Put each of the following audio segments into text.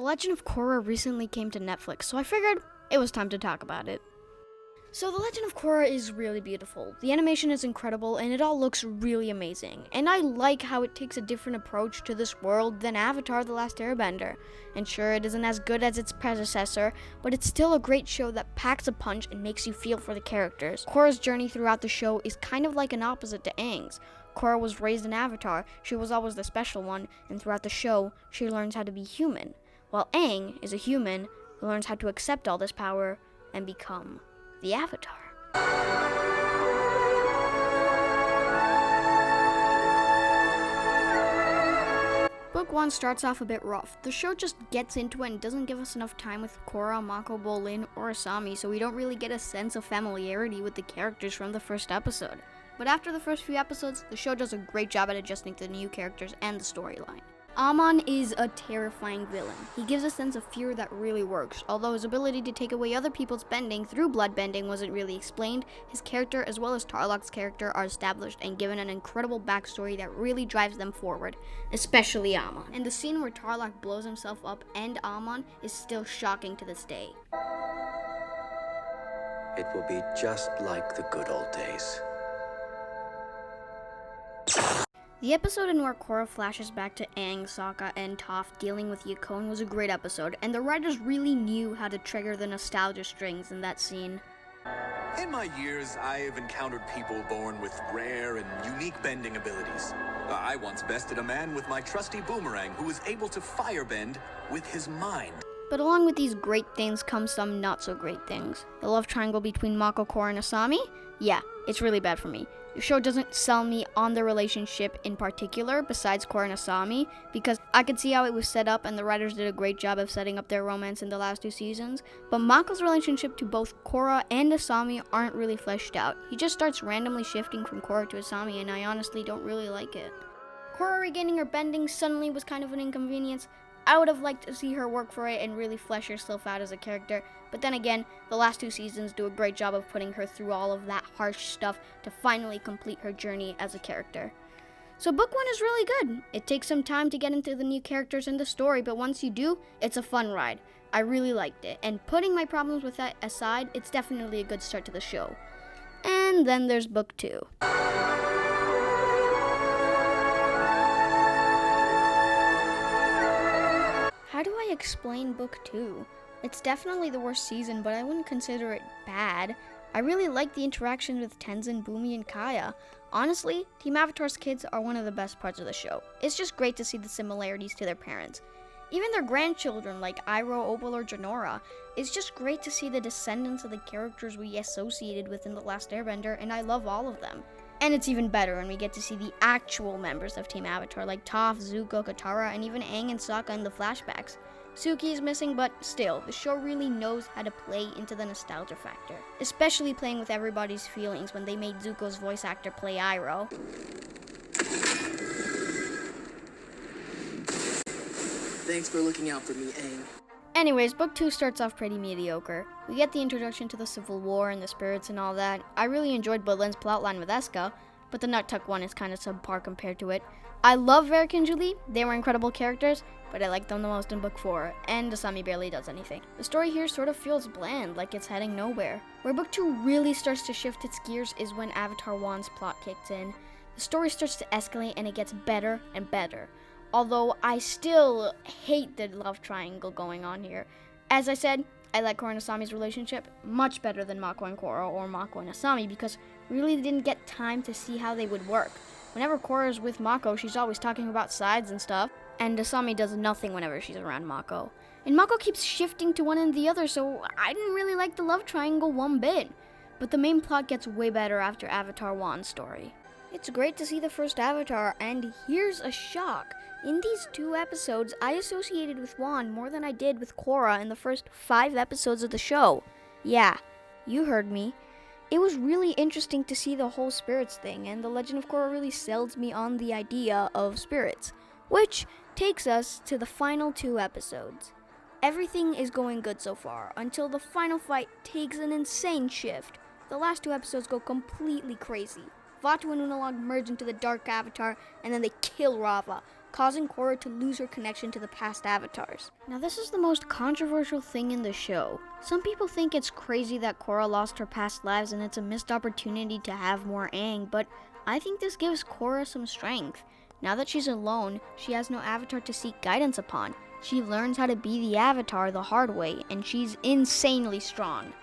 Legend of Korra recently came to Netflix, so I figured it was time to talk about it. So The Legend of Korra is really beautiful. The animation is incredible and it all looks really amazing. And I like how it takes a different approach to this world than Avatar: The Last Airbender. And sure, it isn't as good as its predecessor, but it's still a great show that packs a punch and makes you feel for the characters. Korra's journey throughout the show is kind of like an opposite to Aang's. Korra was raised in Avatar, she was always the special one, and throughout the show, she learns how to be human. While Aang is a human who learns how to accept all this power and become the Avatar. Book 1 starts off a bit rough. The show just gets into it and doesn't give us enough time with Korra, Mako, Bolin, or Asami, so we don't really get a sense of familiarity with the characters from the first episode. But after the first few episodes, the show does a great job at adjusting to the new characters and the storyline. Amon is a terrifying villain. He gives a sense of fear that really works. Although his ability to take away other people's bending through blood bending wasn't really explained, his character as well as Tarlok's character are established and given an incredible backstory that really drives them forward, especially Amon. And the scene where Tarlok blows himself up and Amon is still shocking to this day. It will be just like the good old days. The episode in where Korra flashes back to Aang, Sokka, and Toph dealing with Yakone was a great episode, and the writers really knew how to trigger the nostalgia strings in that scene. In my years, I've encountered people born with rare and unique bending abilities. I once bested a man with my trusty boomerang who was able to firebend with his mind. But along with these great things come some not so great things. The love triangle between Mako, Korra, and Asami? Yeah, it's really bad for me. The show doesn't sell me on the relationship in particular, besides Korra and Asami, because I could see how it was set up and the writers did a great job of setting up their romance in the last 2 seasons, but Mako's relationship to both Korra and Asami aren't really fleshed out. He just starts randomly shifting from Korra to Asami, and I honestly don't really like it. Korra regaining her bending suddenly was kind of an inconvenience. I would have liked to see her work for it and really flesh herself out as a character, but then again, the last 2 seasons do a great job of putting her through all of that harsh stuff to finally complete her journey as a character. So book 1 is really good. It takes some time to get into the new characters and the story, but once you do, it's a fun ride. I really liked it, and putting my problems with that aside, it's definitely a good start to the show. And then there's book 2. How do I explain book 2? It's definitely the worst season, but I wouldn't consider it bad. I really like the interactions with Tenzin, Bumi, and Kaya. Honestly, Team Avatar's kids are one of the best parts of the show. It's just great to see the similarities to their parents. Even their grandchildren like Iroh, Opal, or Janora. It's just great to see the descendants of the characters we associated with in The Last Airbender, and I love all of them. And it's even better when we get to see the actual members of Team Avatar like Toph, Zuko, Katara, and even Aang and Sokka in the flashbacks. Suki is missing, but still, the show really knows how to play into the nostalgia factor, especially playing with everybody's feelings when they made Zuko's voice actor play Iroh. Thanks for looking out for me, Aang. Anyways, book 2 starts off pretty mediocre. We get the introduction to the Civil War and the spirits and all that. I really enjoyed Bolin's plotline with Eska, but the Nut Tuck one is kind of subpar compared to it. I love Varric and Julie, they were incredible characters, but I like them the most in book 4, and Asami barely does anything. The story here sort of feels bland, like it's heading nowhere. Where book 2 really starts to shift its gears is when Avatar 1's plot kicks in. The story starts to escalate and it gets better and better. Although I still hate the love triangle going on here. As I said, I like Korra and Asami's relationship much better than Mako and Korra or Mako and Asami because we really didn't get time to see how they would work. Whenever Korra is with Mako, she's always talking about sides and stuff, and Asami does nothing whenever she's around Mako. And Mako keeps shifting to one and the other, so I didn't really like the love triangle one bit. But the main plot gets way better after Avatar 1's story. It's great to see the first Avatar, and here's a shock. In these 2 episodes, I associated with Wan more than I did with Korra in the first 5 episodes of the show. Yeah, you heard me. It was really interesting to see the whole spirits thing, and The Legend of Korra really sells me on the idea of spirits. Which takes us to the final 2 episodes. Everything is going good so far, until the final fight takes an insane shift. The last 2 episodes go completely crazy. Vaatu and Unalaq merge into the Dark Avatar, and then they kill Rava. causing Korra to lose her connection to the past avatars. Now this is the most controversial thing in the show. Some people think it's crazy that Korra lost her past lives and it's a missed opportunity to have more Aang, but I think this gives Korra some strength. Now that she's alone, she has no avatar to seek guidance upon. She learns how to be the avatar the hard way, and she's insanely strong.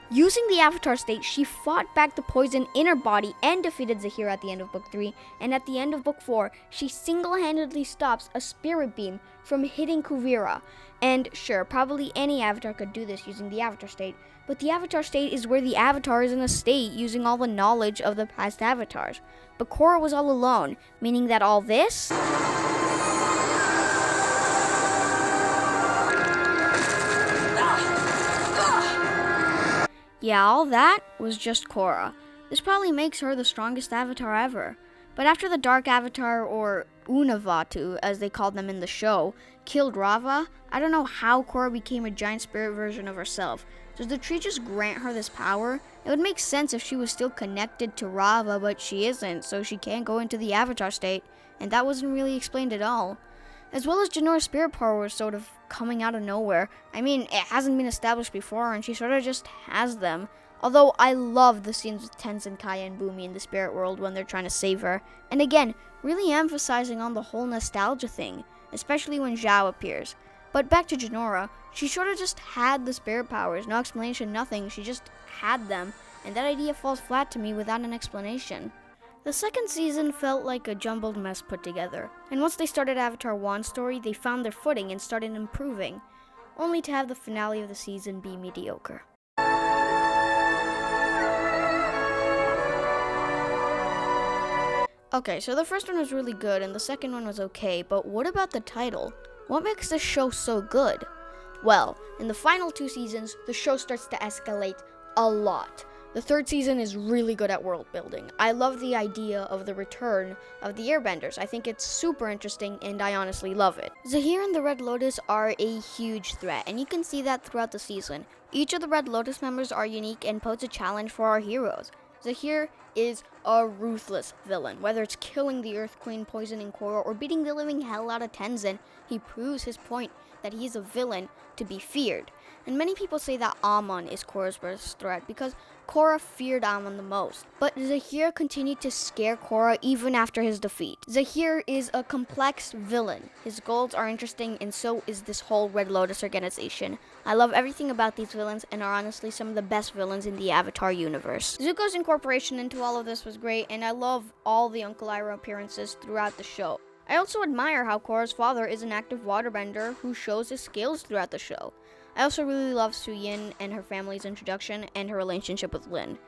Using the avatar state, she fought back the poison in her body and defeated Zahir at the end of Book 3, and at the end of Book 4, she single-handedly stops a spirit beam from hitting Kuvira. And sure, probably any avatar could do this using the avatar state, but the avatar state is where the avatar is in a state using all the knowledge of the past avatars. But Korra was all alone, meaning that all this... Yeah, all that was just Korra. This probably makes her the strongest avatar ever. But after the Dark Avatar, or Unavatu, as they called them in the show, killed Rava, I don't know how Korra became a giant spirit version of herself. Does the tree just grant her this power? It would make sense if she was still connected to Rava, but she isn't, so she can't go into the avatar state, and that wasn't really explained at all. As well as Janora's spirit power was sort of coming out of nowhere. I mean, it hasn't been established before, and she sort of just has them. Although I love the scenes with Tenzin, Kaya, and Bumi in the spirit world when they're trying to save her. And again, really emphasizing on the whole nostalgia thing, especially when Zhao appears. But back to Janora, she sort of just had the spirit powers, no explanation, nothing, she just had them, and that idea falls flat to me without an explanation. The second season felt like a jumbled mess put together, and once they started Avatar 1's story, they found their footing and started improving, only to have the finale of the season be mediocre. Okay, so the first one was really good and the second one was okay, but what about the title? What makes this show so good? Well, in the final 2 seasons, the show starts to escalate a lot. The third season is really good at world building. I love the idea of the return of the Airbenders. I think it's super interesting and I honestly love it. Zahir and the Red Lotus are a huge threat, and you can see that throughout the season. Each of the Red Lotus members are unique and pose a challenge for our heroes. Zahir is a ruthless villain. Whether it's killing the Earth Queen, poisoning Korra, or beating the living hell out of Tenzin, he proves his point that he is a villain to be feared. And many people say that Amon is Korra's worst threat because Korra feared Amon the most. But Zahir continued to scare Korra even after his defeat. Zahir is a complex villain. His goals are interesting, and so is this whole Red Lotus organization. I love everything about these villains and are honestly some of the best villains in the Avatar universe. Zuko's incorporation into all of this was great, and I love all the Uncle Iroh appearances throughout the show. I also admire how Korra's father is an active waterbender who shows his skills throughout the show. I also really love Suyin and her family's introduction and her relationship with Lin.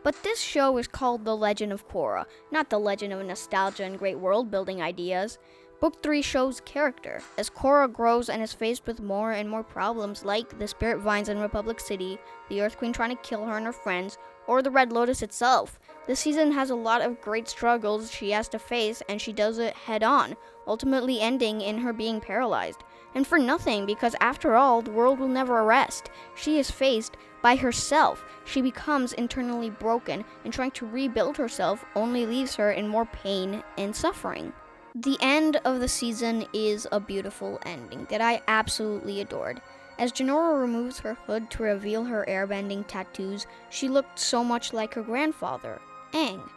But this show is called The Legend of Korra, not the legend of nostalgia and great world-building ideas. Book 3 shows character, as Korra grows and is faced with more and more problems like the Spirit Vines in Republic City, the Earth Queen trying to kill her and her friends, or the Red Lotus itself. This season has a lot of great struggles she has to face, and she does it head-on, ultimately ending in her being paralyzed. And for nothing, because after all, the world will never rest. She is faced by herself. She becomes internally broken, and trying to rebuild herself only leaves her in more pain and suffering. The end of the season is a beautiful ending that I absolutely adored. As Janora removes her hood to reveal her airbending tattoos, she looked so much like her grandfather, Aang.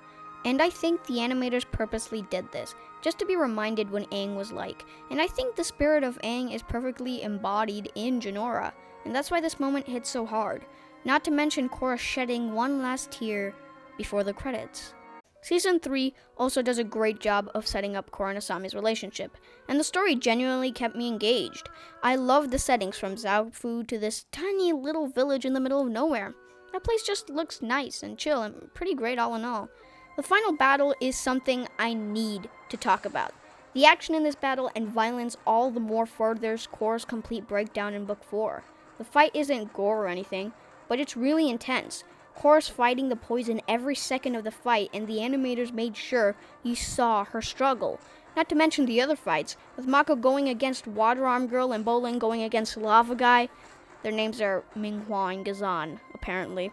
And I think the animators purposely did this, just to be reminded what Aang was like. And I think the spirit of Aang is perfectly embodied in Janora, and that's why this moment hits so hard. Not to mention Korra shedding one last tear before the credits. Season 3 also does a great job of setting up Korra and Asami's relationship, and the story genuinely kept me engaged. I loved the settings from Zaofu to this tiny little village in the middle of nowhere. That place just looks nice and chill and pretty great all in all. The final battle is something I need to talk about. The action in this battle and violence all the more furthers Korra's complete breakdown in Book 4. The fight isn't gore or anything, but it's really intense. Korra's fighting the poison every second of the fight, and the animators made sure you saw her struggle. Not to mention the other fights, with Mako going against Water Arm Girl and Bolin going against Lava Guy. Their names are Minghua and Gazan, apparently.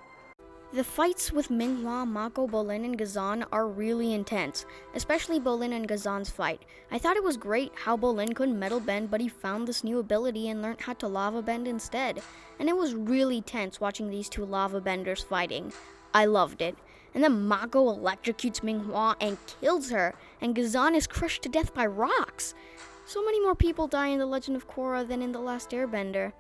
The fights with Minghua, Mako, Bolin, and Gazan are really intense, especially Bolin and Gazan's fight. I thought it was great how Bolin couldn't metal bend, but he found this new ability and learned how to lava bend instead. And it was really tense watching these two lava benders fighting. I loved it. And then Mako electrocutes Minghua and kills her, and Gazan is crushed to death by rocks. So many more people die in The Legend of Korra than in The Last Airbender.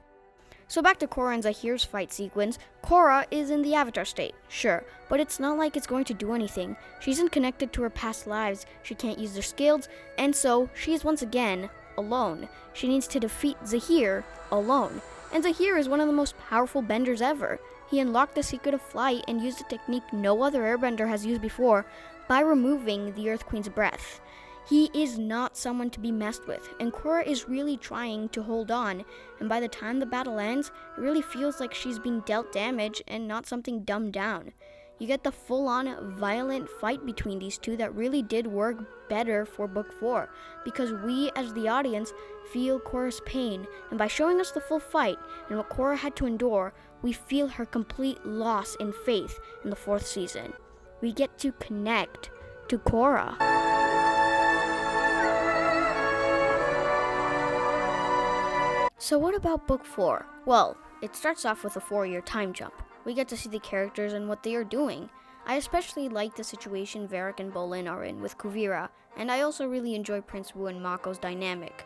So back to Korra and Zahir's fight sequence. Korra is in the Avatar state, sure, but it's not like it's going to do anything. She isn't connected to her past lives, she can't use their skills, and so she is once again alone. She needs to defeat Zahir alone. And Zahir is one of the most powerful benders ever. He unlocked the secret of flight and used a technique no other airbender has used before by removing the Earth Queen's breath. He is not someone to be messed with, and Korra is really trying to hold on, and by the time the battle ends, it really feels like she's being dealt damage and not something dumbed down. You get the full-on violent fight between these two that really did work better for Book 4, because we as the audience feel Korra's pain, and by showing us the full fight and what Korra had to endure, we feel her complete loss in faith in the 4th season. We get to connect to Korra. So what about Book 4? Well, it starts off with a 4-year time jump. We get to see the characters and what they are doing. I especially like the situation Varric and Bolin are in with Kuvira, and I also really enjoy Prince Wu and Mako's dynamic,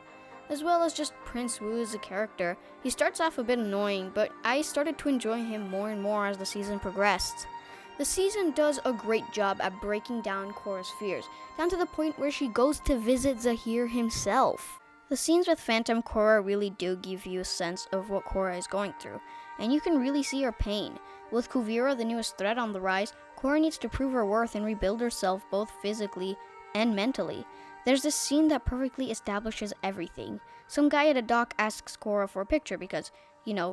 as well as just Prince Wu as a character. He starts off a bit annoying, but I started to enjoy him more and more as the season progressed. The season does a great job at breaking down Korra's fears, down to the point where she goes to visit Zahir himself. The scenes with Phantom Korra really do give you a sense of what Korra is going through, and you can really see her pain. With Kuvira, the newest threat on the rise, Korra needs to prove her worth and rebuild herself both physically and mentally. There's this scene that perfectly establishes everything. Some guy at a dock asks Korra for a picture because,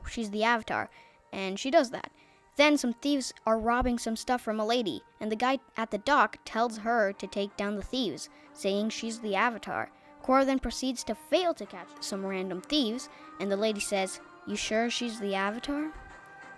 she's the Avatar, and she does that. Then some thieves are robbing some stuff from a lady, and the guy at the dock tells her to take down the thieves, saying she's the Avatar. Korra then proceeds to fail to catch some random thieves, and the lady says, "You sure she's the Avatar?"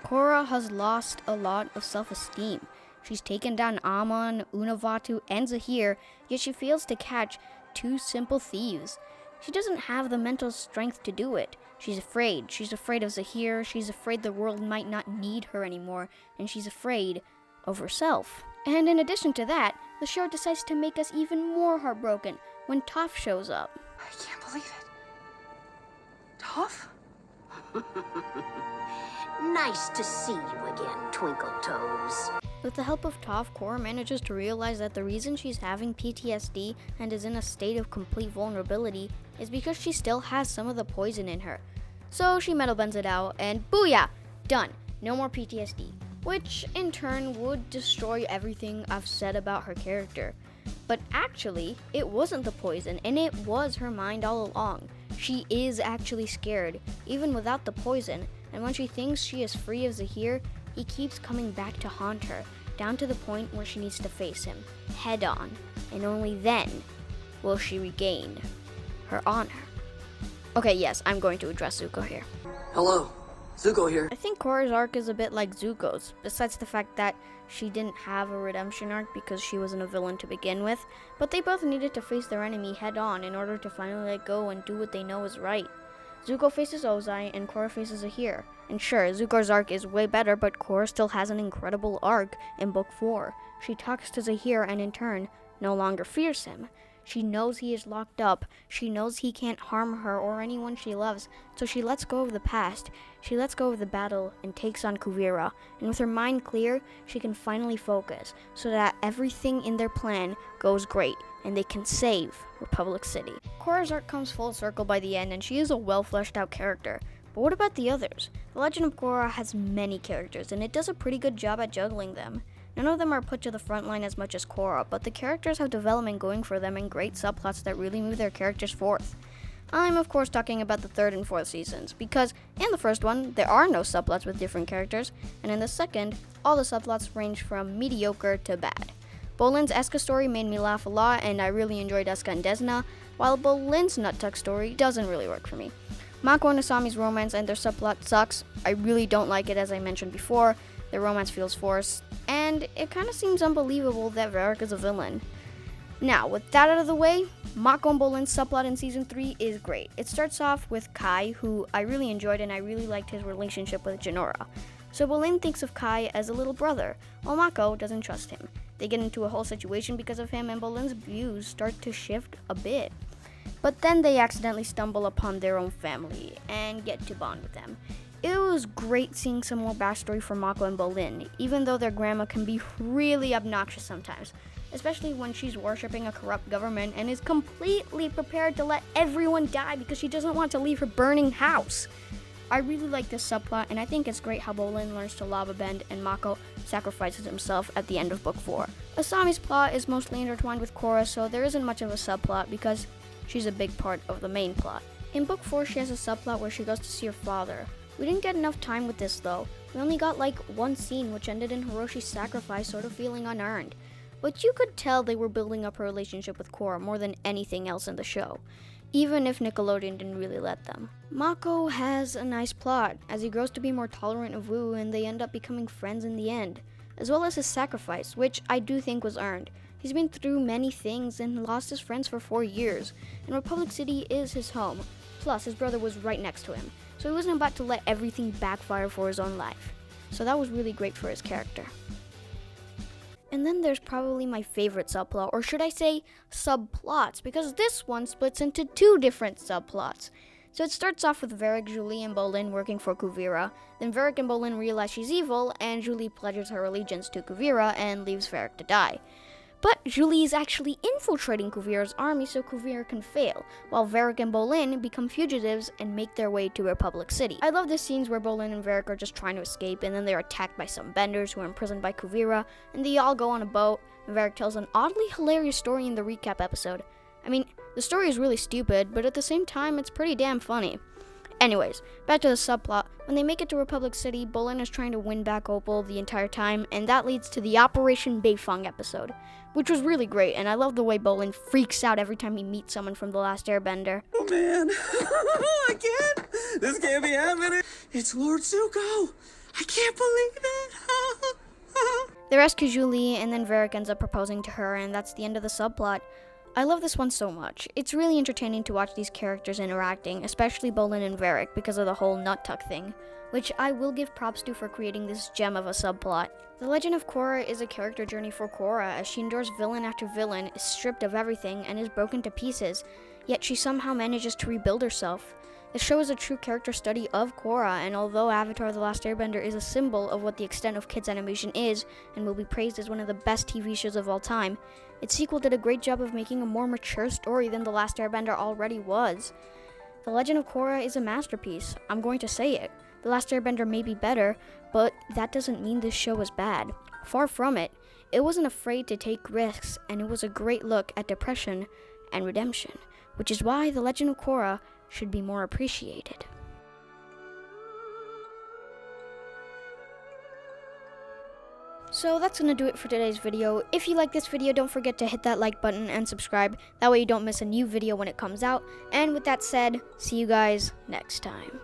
Korra has lost a lot of self-esteem. She's taken down Amon, Unavatu, and Zahir, yet she fails to catch 2 simple thieves. She doesn't have the mental strength to do it. She's afraid. She's afraid of Zahir, she's afraid the world might not need her anymore, and she's afraid of herself. And in addition to that, the show decides to make us even more heartbroken when Toph shows up. I can't believe it. Toph? Nice to see you again, Twinkle Toes. With the help of Toph, Korra manages to realize that the reason she's having PTSD and is in a state of complete vulnerability is because she still has some of the poison in her. So she metal bends it out, and booyah! Done. No more PTSD. Which, in turn, would destroy everything I've said about her character. But actually, it wasn't the poison, and it was her mind all along. She is actually scared, even without the poison, and when she thinks she is free of Zahir, he keeps coming back to haunt her, down to the point where she needs to face him, head on, and only then will she regain her honor. Okay, yes, I'm going to address Zuko here. Hello, Zuko here. I think Korra's arc is a bit like Zuko's, besides the fact that she didn't have a redemption arc because she wasn't a villain to begin with, but they both needed to face their enemy head on in order to finally let go and do what they know is right. Zuko faces Ozai and Korra faces Zahir. And sure, Zuko's arc is way better, but Korra still has an incredible arc in Book 4. She talks to Zahir and in turn, no longer fears him. She knows he is locked up. She knows he can't harm her or anyone she loves, so she lets go of the past. She lets go of the battle and takes on Kuvira. And with her mind clear, she can finally focus so that everything in their plan goes great and they can save Republic City. Korra's arc comes full circle by the end, and she is a well-fleshed-out character. But what about the others? The Legend of Korra has many characters, and it does a pretty good job at juggling them. None of them are put to the front line as much as Korra, but the characters have development going for them and great subplots that really move their characters forth. I'm of course talking about the 3rd and 4th seasons, because in the first one, there are no subplots with different characters, and in the second, all the subplots range from mediocre to bad. Bolin's Eska story made me laugh a lot, and I really enjoyed Eska and Desna, while Bolin's Nut Tuck story doesn't really work for me. Mako and Asami's romance and their subplot sucks. I really don't like it, as I mentioned before. Their romance feels forced, and it kind of seems unbelievable that Varric is a villain. Now, with that out of the way, Mako and Bolin's subplot in Season 3 is great. It starts off with Kai, who I really enjoyed, and I really liked his relationship with Jinora. So Bolin thinks of Kai as a little brother, while Mako doesn't trust him. They get into a whole situation because of him, and Bolin's views start to shift a bit. But then they accidentally stumble upon their own family, and get to bond with them. It was great seeing some more backstory for Mako and Bolin, even though their grandma can be really obnoxious sometimes. Especially when she's worshipping a corrupt government and is completely prepared to let everyone die because she doesn't want to leave her burning house. I really like this subplot, and I think it's great how Bolin learns to lava bend and Mako sacrifices himself at the end of Book 4. Asami's plot is mostly intertwined with Korra, so there isn't much of a subplot because she's a big part of the main plot. In Book 4, she has a subplot where she goes to see her father. We didn't get enough time with this though. We only got like one scene, which ended in Hiroshi's sacrifice sort of feeling unearned. But you could tell they were building up her relationship with Korra more than anything else in the show, even if Nickelodeon didn't really let them. Mako has a nice plot, as he grows to be more tolerant of Wu and they end up becoming friends in the end, as well as his sacrifice, which I do think was earned. He's been through many things and lost his friends for 4 years, and Republic City is his home. Plus, his brother was right next to him, so he wasn't about to let everything backfire for his own life. So that was really great for his character. And then there's probably my favorite subplot, or should I say subplots, because this one splits into 2 different subplots. So it starts off with Varric, Julie, and Bolin working for Kuvira. Then Varric and Bolin realize she's evil, and Julie pledges her allegiance to Kuvira and leaves Varric to die. But Julie is actually infiltrating Kuvira's army so Kuvira can fail, while Varric and Bolin become fugitives and make their way to Republic City. I love the scenes where Bolin and Varric are just trying to escape, and then they're attacked by some benders who are imprisoned by Kuvira, and they all go on a boat, and Varric tells an oddly hilarious story in the recap episode. I mean, the story is really stupid, but at the same time, it's pretty damn funny. Anyways, back to the subplot. When they make it to Republic City, Bolin is trying to win back Opal the entire time, and that leads to the Operation Beifong episode, which was really great, and I love the way Bolin freaks out every time he meets someone from The Last Airbender. Oh man, I can't. This can't be happening. It's Lord Zuko. I can't believe it. They rescue Julie, and then Varric ends up proposing to her, and that's the end of the subplot. I love this one so much. It's really entertaining to watch these characters interacting, especially Bolin and Varric, because of the whole nut tuck thing, which I will give props to for creating this gem of a subplot. The Legend of Korra is a character journey for Korra, as she endures villain after villain, is stripped of everything, and is broken to pieces, yet she somehow manages to rebuild herself. The show is a true character study of Korra, and although Avatar: The Last Airbender is a symbol of what the extent of kids' animation is, and will be praised as one of the best TV shows of all time, its sequel did a great job of making a more mature story than The Last Airbender already was. The Legend of Korra is a masterpiece. I'm going to say it. The Last Airbender may be better, but that doesn't mean this show is bad. Far from it. It wasn't afraid to take risks, and it was a great look at depression and redemption, which is why The Legend of Korra should be more appreciated. So that's gonna do it for today's video. If you like this video, don't forget to hit that like button and subscribe. That way you don't miss a new video when it comes out. And with that said, see you guys next time.